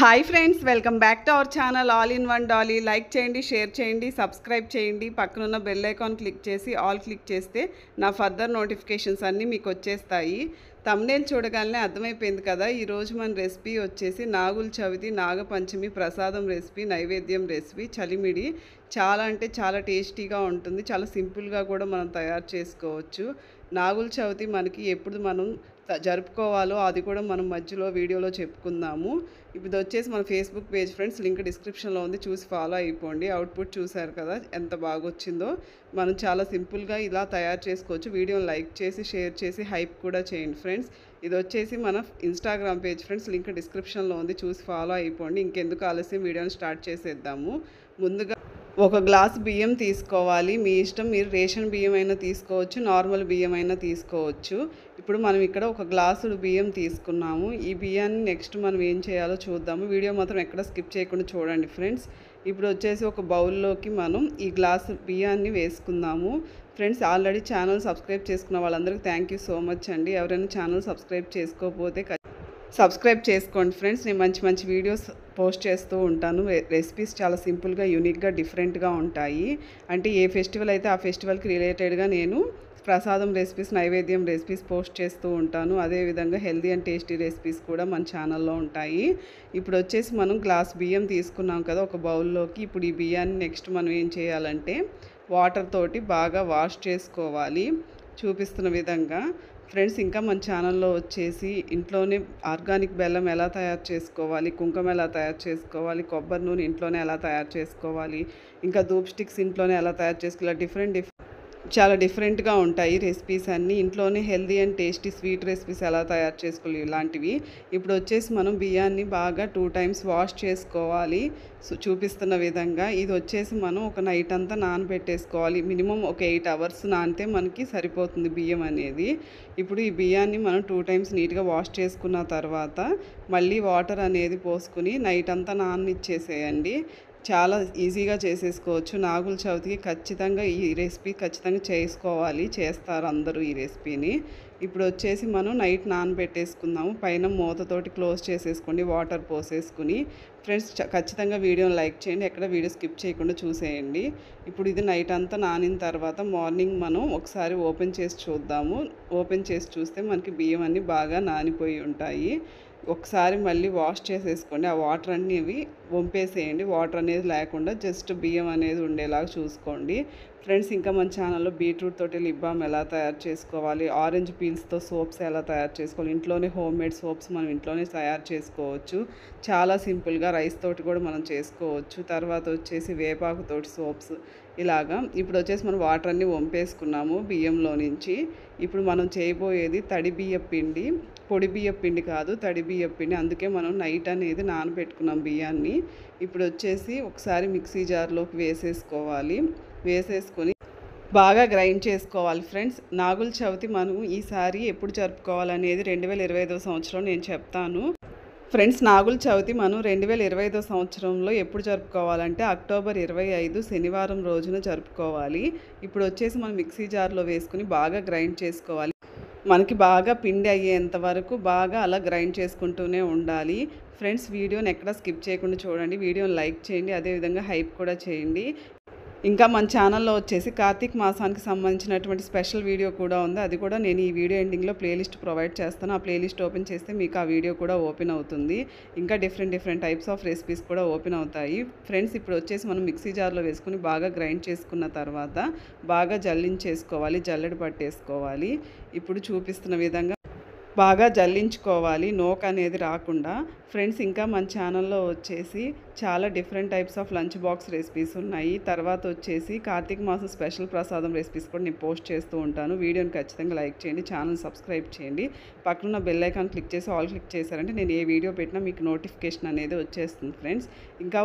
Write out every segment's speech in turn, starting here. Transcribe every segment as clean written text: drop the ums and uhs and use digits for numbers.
Hi friends, welcome back to our channel all in one Dolly. Like చేయండి, share చేయండి, subscribe చేయండి. పక్కనున్న bell icon click చేసి all click చేస్తే నా ఫర్దర్ నోటిఫికేషన్స్ అన్నీ మీకు వచ్చేస్తాయి. థంబ్నెయిల్ చూడగానే అర్థమైపోయింది కదా. ఈరోజు మన రెసిపీ వచ్చేసి నాగుల చవితి, నాగపంచమి ప్రసాదం రెసిపీ, నైవేద్యం రెసిపీ చలిమిడి. చాలా అంటే చాలా టేస్టీగా ఉంటుంది. చాలా సింపుల్గా కూడా మనం తయారు చేసుకోవచ్చు. నాగుల చవితి మనకి ఎప్పుడు మనం జరుపుకోవాలో అది కూడా మనం మధ్యలో వీడియోలో చెప్పుకుందాము. ఇప్పుడు వచ్చేసి మన ఫేస్బుక్ పేజ్ ఫ్రెండ్స్, లింక్ డిస్క్రిప్షన్లో ఉంది, చూసి ఫాలో అయిపోండి. అవుట్పుట్ చూసారు కదా ఎంత బాగా వచ్చిందో. మనం చాలా సింపుల్గా ఇలా తయారు చేసుకోవచ్చు. వీడియోని లైక్ చేసి షేర్ చేసి హైప్ కూడా చేయండి ఫ్రెండ్స్. ఇది వచ్చేసి మన ఇన్స్టాగ్రామ్ పేజ్ ఫ్రెండ్స్, లింక్ డిస్క్రిప్షన్లో ఉంది, చూసి ఫాలో అయిపోండి. ఇంకెందుకు ఆలస్యం, వీడియోని స్టార్ట్ చేసేద్దాము. ముందుగా ఒక గ్లాస్ బియ్యం తీసుకోవాలి. మీ ఇష్టం, మీరు రేషన్ బియ్యం అయినా తీసుకోవచ్చు, నార్మల్ బియ్యం అయినా తీసుకోవచ్చు. ఇప్పుడు మనం ఇక్కడ ఒక గ్లాసు బియ్యం తీసుకున్నాము. ఈ బియ్యాన్ని నెక్స్ట్ మనం ఏం చేయాలో చూద్దాము. వీడియో మాత్రం ఎక్కడ స్కిప్ చేయకుండా చూడండి ఫ్రెండ్స్. ఇప్పుడు వచ్చేసి ఒక బౌల్లోకి మనం ఈ గ్లాసు బియ్యాన్ని వేసుకుందాము. ఫ్రెండ్స్, ఆల్రెడీ ఛానల్ సబ్స్క్రైబ్ చేసుకున్న వాళ్ళందరికీ థ్యాంక్ యూ సో మచ్ అండి. ఎవరైనా ఛానల్ సబ్స్క్రైబ్ చేసుకోకపోతే సబ్స్క్రైబ్ చేసుకోండి ఫ్రెండ్స్. నేను మంచి మంచి వీడియోస్ పోస్ట్ చేస్తూ ఉంటాను. రెసిపీస్ చాలా సింపుల్గా, యూనిక్గా, డిఫరెంట్గా ఉంటాయి. అంటే ఏ ఫెస్టివల్ అయితే ఆ ఫెస్టివల్కి రిలేటెడ్గా నేను ప్రసాదం రెసిపీస్, నైవేద్యం రెసిపీస్ పోస్ట్ చేస్తూ ఉంటాను. అదేవిధంగా హెల్దీ అండ్ టేస్టీ రెసిపీస్ కూడా మన ఛానల్లో ఉంటాయి. ఇప్పుడు వచ్చేసి మనం గ్లాస్ బియ్యం తీసుకున్నాం కదా ఒక బౌల్లోకి. ఇప్పుడు ఈ బియ్యాన్ని నెక్స్ట్ మనం ఏం చేయాలంటే వాటర్ తోటి బాగా వాష్ చేసుకోవాలి, చూపిస్తున్న విధంగా ఫ్రెండ్స్. ఇంకా మన ఛానల్లో వచ్చేసి ఇంట్లోనే ఆర్గానిక్ బెల్లం ఎలా తయారు చేసుకోవాలి, కుంకుమ ఎలా తయారు చేసుకోవాలి, కొబ్బరి నూనె ఇంట్లోనే ఎలా తయారు చేసుకోవాలి, ఇంకా ధూప్ స్టిక్స్ ఇంట్లోనే ఎలా తయారు చేసుకోవాలి, చాలా డిఫరెంట్గా ఉంటాయి రెసిపీస్ అన్నీ. ఇంట్లోనే healthy and tasty sweet recipes ఎలా తయారు చేసుకోవాలి ఇలాంటివి. ఇప్పుడు వచ్చేసి మనం బియ్యాన్ని బాగా 2 times వాష్ చేసుకోవాలి, చూపిస్తున్న విధంగా. ఇది వచ్చేసి మనం ఒక నైట్ అంతా నానబెట్టేసుకోవాలి. మినిమం ఒక 8 hours నానితే మనకి సరిపోతుంది బియ్యం అనేది. ఇప్పుడు ఈ బియ్యాన్ని మనం 2 times నీట్గా వాష్ చేసుకున్న తర్వాత మళ్ళీ వాటర్ అనేది పోసుకుని నైట్ అంతా నాననిచ్చేసేయండి. చాలా ఈజీగా చేసేసుకోవచ్చు. నాగుల చవితికి ఖచ్చితంగా ఈ రెసిపీ ఖచ్చితంగా చేసుకోవాలి, చేస్తారు అందరూ ఈ రెసిపీని. ఇప్పుడు వచ్చేసి మనం నైట్ నానబెట్టేసుకుందాము. పైన మూతతోటి క్లోజ్ చేసేసుకోండి, వాటర్ పోసేసుకుని. ఫ్రెండ్స్, ఖచ్చితంగా వీడియోని లైక్ చేయండి, ఎక్కడ వీడియో స్కిప్ చేయకుండా చూసేయండి. ఇప్పుడు ఇది నైట్ అంతా నానిన తర్వాత మార్నింగ్ మనం ఒకసారి ఓపెన్ చేసి చూద్దాము. ఓపెన్ చేసి చూస్తే మనకి బియ్యం అన్నీ బాగా నానిపోయి ఉంటాయి. ఒకసారి మళ్ళీ వాష్ చేసేసుకోండి. ఆ వాటర్ అన్నీ వంపేసేయండి. వాటర్ అనేది లేకుండా జస్ట్ బియ్యం అనేది ఉండేలాగా చూసుకోండి ఫ్రెండ్స్. ఇంకా మన ఛానల్లో బీట్రూట్ తోటి లిప్ బామ్ ఎలా తయారు చేసుకోవాలి, ఆరెంజ్ పీల్స్తో సోప్స్ ఎలా తయారు చేసుకోవాలి, ఇంట్లోనే హోమ్ మేడ్ సోప్స్ మనం ఇంట్లోనే తయారు చేసుకోవచ్చు. చాలా సింపుల్గా రైస్ తోటి కూడా మనం చేసుకోవచ్చు. తర్వాత వచ్చేసి వేపాకుతోటి సోప్స్ ఇలాగా. ఇప్పుడు వచ్చేసి మనం వాటర్ అన్నీ వంపేసుకున్నాము బియ్యంలో నుంచి. ఇప్పుడు మనం చేయబోయేది తడి బియ్య పిండి, పొడి బియ్య పిండి కాదు, తడి బియ్య పిండి. అందుకే మనం నైట్ అనేది నానబెట్టుకున్నాం బియ్యాన్ని. ఇప్పుడు వచ్చేసి ఒకసారి మిక్సీ జార్లోకి వేసేసుకొని బాగా గ్రైండ్ చేసుకోవాలి ఫ్రెండ్స్. నాగుల చవితి మనం ఈసారి ఎప్పుడు జరుపుకోవాలనేది 2025 సంవత్సరం నేను చెప్తాను ఫ్రెండ్స్. నాగుల చవితి మనం 2025 సంవత్సరంలో ఎప్పుడు జరుపుకోవాలంటే అక్టోబర్ 25 శనివారం రోజున జరుపుకోవాలి. ఇప్పుడు వచ్చేసి మనం మిక్సీ జార్లో వేసుకుని బాగా గ్రైండ్ చేసుకోవాలి. మనకి బాగా పిండి అయ్యేంత వరకు బాగా అలా గ్రైండ్ చేసుకుంటూనే ఉండాలి ఫ్రెండ్స్. వీడియోని ఎక్కడ స్కిప్ చేయకుండా చూడండి, వీడియోని లైక్ చేయండి, అదేవిధంగా హైప్ కూడా చేయండి. ఇంకా మన ఛానల్లో వచ్చేసి కార్తీక మాసానికి సంబంధించినటువంటి స్పెషల్ వీడియో కూడా ఉంది. అది కూడా నేను ఈ వీడియో ఎండింగ్లో ప్లేలిస్ట్ ప్రొవైడ్ చేస్తాను. ఆ ప్లేలిస్ట్ ఓపెన్ చేస్తే మీకు ఆ వీడియో కూడా ఓపెన్ అవుతుంది. ఇంకా డిఫరెంట్ టైప్స్ ఆఫ్ రెసిపీస్ కూడా ఓపెన్ అవుతాయి ఫ్రెండ్స్. ఇప్పుడు వచ్చేసి మనం మిక్సీ జార్లో వేసుకుని బాగా గ్రైండ్ చేసుకున్న తర్వాత బాగా జల్లించేసుకోవాలి, జల్లెడ పట్టేసుకోవాలి. ఇప్పుడు చూపిస్తున్న విధంగా బాగా జల్లించుకోవాలి, నోక్ అనేది రాకుండా ఫ్రెండ్స్. ఇంకా మన ఛానల్లో వచ్చేసి చాలా different types of lunch box recipes ఉన్నాయి. తర్వాత వచ్చేసి కార్తీక మాసం స్పెషల్ ప్రసాదం రెసిపీస్ కూడా నేను పోస్ట్ చేస్తూ ఉంటాను. వీడియోని ఖచ్చితంగా లైక్ చేయండి, ఛానల్ సబ్స్క్రైబ్ చేయండి, పక్కన బెల్ ఐకాన్ క్లిక్ చేసి ఆల్ క్లిక్ చేశారంటే నేను ఏ వీడియో పెట్టినా మీకు నోటిఫికేషన్ అనేది వచ్చేస్తుంది ఫ్రెండ్స్. ఇంకా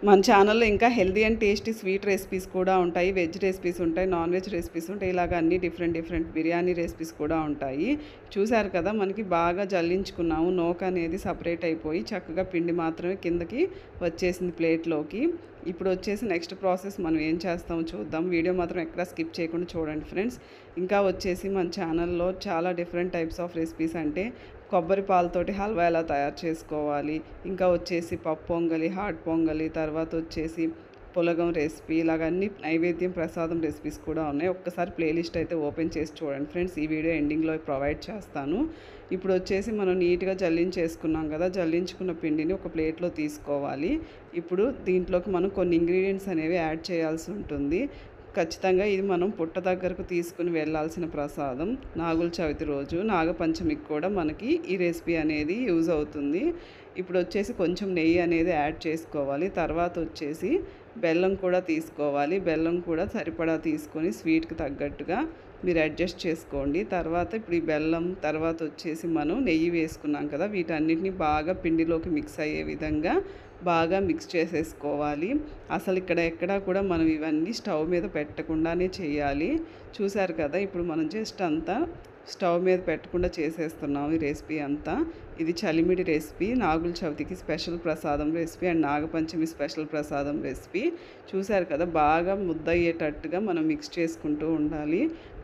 మన ఛానల్లో ఇంకా healthy and tasty sweet recipes కూడా ఉంటాయి, వెజ్ రెసిపీస్ ఉంటాయి, నాన్ వెజ్ రెసిపీస్ ఉంటాయి. ఇలాగ అన్ని డిఫరెంట్ బిర్యానీ రెసిపీస్ కూడా ఉంటాయి. చూసారు కదా, మనకి బాగా జల్లించుకున్నాము. నోక అనేది సపరేట్ అయిపోయి చక్కగా పిండి మాత్రమే కిందకి వచ్చేసింది ప్లేట్లోకి. ఇప్పుడు వచ్చేసి నెక్స్ట్ ప్రాసెస్ మనం ఏం చేస్తామో చూద్దాం. వీడియో మాత్రం ఎక్కడ స్కిప్ చేయకుండా చూడండి ఫ్రెండ్స్. ఇంకా వచ్చేసి మన ఛానల్లో చాలా డిఫరెంట్ టైప్స్ ఆఫ్ రెసిపీస్ అంటే కొబ్బరి పాలతోటి హల్వా ఎలా తయారు చేసుకోవాలి, ఇంకా వచ్చేసి పప్పు పొంగలి, హాట్ పొంగలి, తర్వాత వచ్చేసి పులగం రెసిపీ, ఇలాగ అన్ని నైవేద్యం ప్రసాదం రెసిపీస్ కూడా ఉన్నాయి. ఒక్కసారి ప్లేలిస్ట్ అయితే ఓపెన్ చేసి చూడండి ఫ్రెండ్స్. ఈ వీడియో ఎండింగ్లో ప్రొవైడ్ చేస్తాను. ఇప్పుడు వచ్చేసి మనం నీట్గా జల్లించేసుకున్నాం కదా, జల్లించుకున్న పిండిని ఒక ప్లేట్లో తీసుకోవాలి. ఇప్పుడు దీంట్లోకి మనం కొన్ని ఇంగ్రీడియంట్స్ అనేవి యాడ్ చేయాల్సి ఉంటుంది. ఖచ్చితంగా ఇది మనం పుట్ట దగ్గరకు తీసుకుని వెళ్ళాల్సిన ప్రసాదం. నాగుల చవితి రోజు, నాగపంచమికి కూడా మనకి ఈ రెసిపీ అనేది యూజ్ అవుతుంది. ఇప్పుడు వచ్చేసి కొంచెం నెయ్యి అనేది యాడ్ చేసుకోవాలి. తర్వాత వచ్చేసి బెల్లం కూడా తీసుకోవాలి. బెల్లం కూడా సరిపడా తీసుకొని స్వీట్కి తగ్గట్టుగా మీరు అడ్జస్ట్ చేసుకోండి. తర్వాత ఇప్పుడు ఈ బెల్లం తర్వాత వచ్చేసి మనం నెయ్యి వేసుకున్నాం కదా, వీటన్నిటిని బాగా పిండిలోకి మిక్స్ అయ్యే విధంగా బాగా మిక్స్ చేసేసుకోవాలి. అసలు ఇక్కడ ఎక్కడా కూడా మనం ఇవన్నీ స్టవ్ మీద పెట్టకుండానే చేయాలి. చూసారు కదా, ఇప్పుడు మనం జస్ట్ అంతా స్టవ్ మీద పెట్టకుండా చేసేస్తున్నాం ఈ రెసిపీ అంతా. ఇది చలిమిడి రెసిపీ, నాగుల చవితికి స్పెషల్ ప్రసాదం రెసిపీ అండ్ నాగపంచమి స్పెషల్ ప్రసాదం రెసిపీ. చూసారు కదా, బాగా ముద్దయ్యేటట్టుగా మనం మిక్స్ చేసుకుంటూ ఉండాలి.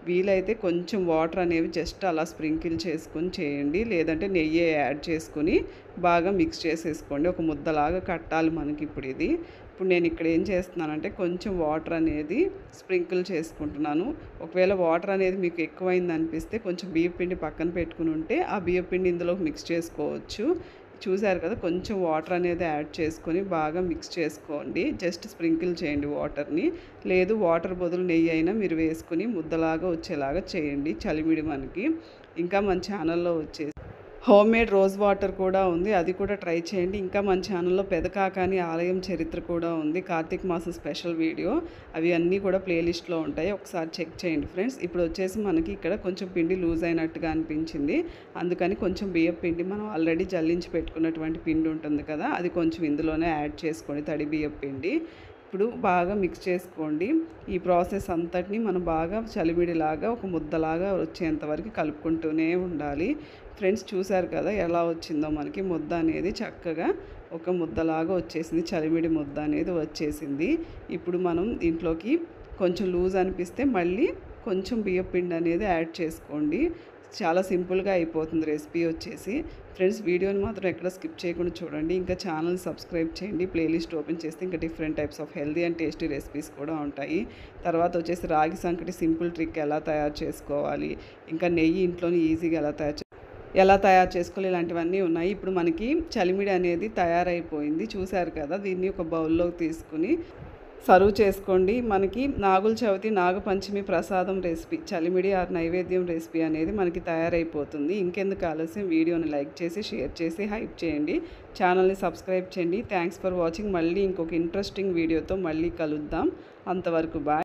వీలైతే కొంచెం వాటర్ అనేవి జస్ట్ అలా స్ప్రింకిల్ చేసుకొని చేయండి, లేదంటే నెయ్యి యాడ్ చేసుకొని బాగా మిక్స్ చేసేసుకోండి. ఒక ముద్దలాగా కట్టాలి మనకి ఇప్పుడు ఇది. ఇప్పుడు నేను ఇక్కడ ఏం చేస్తున్నానంటే కొంచెం వాటర్ అనేది స్ప్రింకిల్ చేసుకుంటున్నాను. ఒకవేళ వాటర్ అనేది మీకు ఎక్కువైంది అనిపిస్తే కొంచెం బియ్యపిండి పక్కన పెట్టుకుని ఉంటే ఆ బియ్యపిండి ఇందులో మిక్స్ చేసుకోవచ్చు. చూసారు కదా, కొంచెం వాటర్ అనేది యాడ్ చేసుకొని బాగా మిక్స్ చేసుకోండి. జస్ట్ స్ప్రింకిల్ చేయండి వాటర్ని, లేదు వాటర్ బదులు నెయ్యి అయినా మీరు వేసుకుని ముద్దలాగా వచ్చేలాగా చేయండి చలిమిడి మనకి. ఇంకా మన ఛానల్లో వచ్చేసి హోమ్ మేడ్ రోజ్ వాటర్ కూడా ఉంది, అది కూడా ట్రై చేయండి. ఇంకా మన ఛానల్లో పెదకాకాని ఆలయం చరిత్ర కూడా ఉంది, కార్తీక మాసం స్పెషల్ వీడియో. అవి అన్నీ కూడా ప్లేలిస్ట్లో ఉంటాయి, ఒకసారి చెక్ చేయండి ఫ్రెండ్స్. ఇప్పుడు వచ్చేసి మనకి ఇక్కడ కొంచెం పిండి లూజ్ అయినట్టుగా అనిపించింది, అందుకని కొంచెం బియ్యం పిండి, మనం ఆల్రెడీ జల్లించి పెట్టుకున్నటువంటి పిండి ఉంటుంది కదా, అది కొంచెం ఇందులోనే యాడ్ చేసుకోండి, తడి బియ్యం పిండి. ఇప్పుడు బాగా మిక్స్ చేసుకోండి. ఈ ప్రాసెస్ అంతటిని మనం బాగా చలిమిడిలాగా ఒక ముద్దలాగా వచ్చేంత వరకు కలుపుకుంటూనే ఉండాలి ఫ్రెండ్స్. చూసారు కదా ఎలా వచ్చిందో మనకి ముద్ద అనేది, చక్కగా ఒక ముద్దలాగా వచ్చేసింది, చలిమిడి ముద్ద అనేది వచ్చేసింది. ఇప్పుడు మనం దీంట్లోకి కొంచెం లూజ్ అనిపిస్తే మళ్ళీ కొంచెం బియ్యపిండి అనేది యాడ్ చేసుకోండి. చాలా సింపుల్గా అయిపోతుంది రెసిపీ వచ్చేసి ఫ్రెండ్స్. వీడియోని మాత్రం ఎక్కడ స్కిప్ చేయకుండా చూడండి. ఇంకా ఛానల్ సబ్స్క్రైబ్ చేయండి. ప్లేలిస్ట్ ఓపెన్ చేస్తే ఇంకా different types of healthy and tasty recipes కూడా ఉంటాయి. తర్వాత వచ్చేసి రాగి సంకటి సింపుల్ ట్రిక్ ఎలా తయారు చేసుకోవాలి, ఇంకా నెయ్యి ఇంట్లోనే ఈజీగా ఎలా తయారు చేసుకోవాలి, ఇలాంటివన్నీ ఉన్నాయి. ఇప్పుడు మనకి చలిమిడి అనేది తయారైపోయింది, చూసారు కదా. దీన్ని ఒక బౌల్లోకి తీసుకుని సర్వ్ చేసుకోండి. మనకి నాగుల చవితి నాగపంచమి ప్రసాదం రెసిపీ, చలిమిడి ఆర్ నైవేద్యం రెసిపీ అనేది మనకి తయారైపోతుంది. ఇంకెందుకు ఆలస్యం, వీడియోని లైక్ చేసి షేర్ చేసి హైప్ చేయండి, ఛానల్ని సబ్స్క్రైబ్ చేయండి. Thanks for watching. మళ్ళీ ఇంకొక ఇంట్రెస్టింగ్ వీడియోతో మళ్ళీ కలుద్దాం. అంతవరకు బాయ్.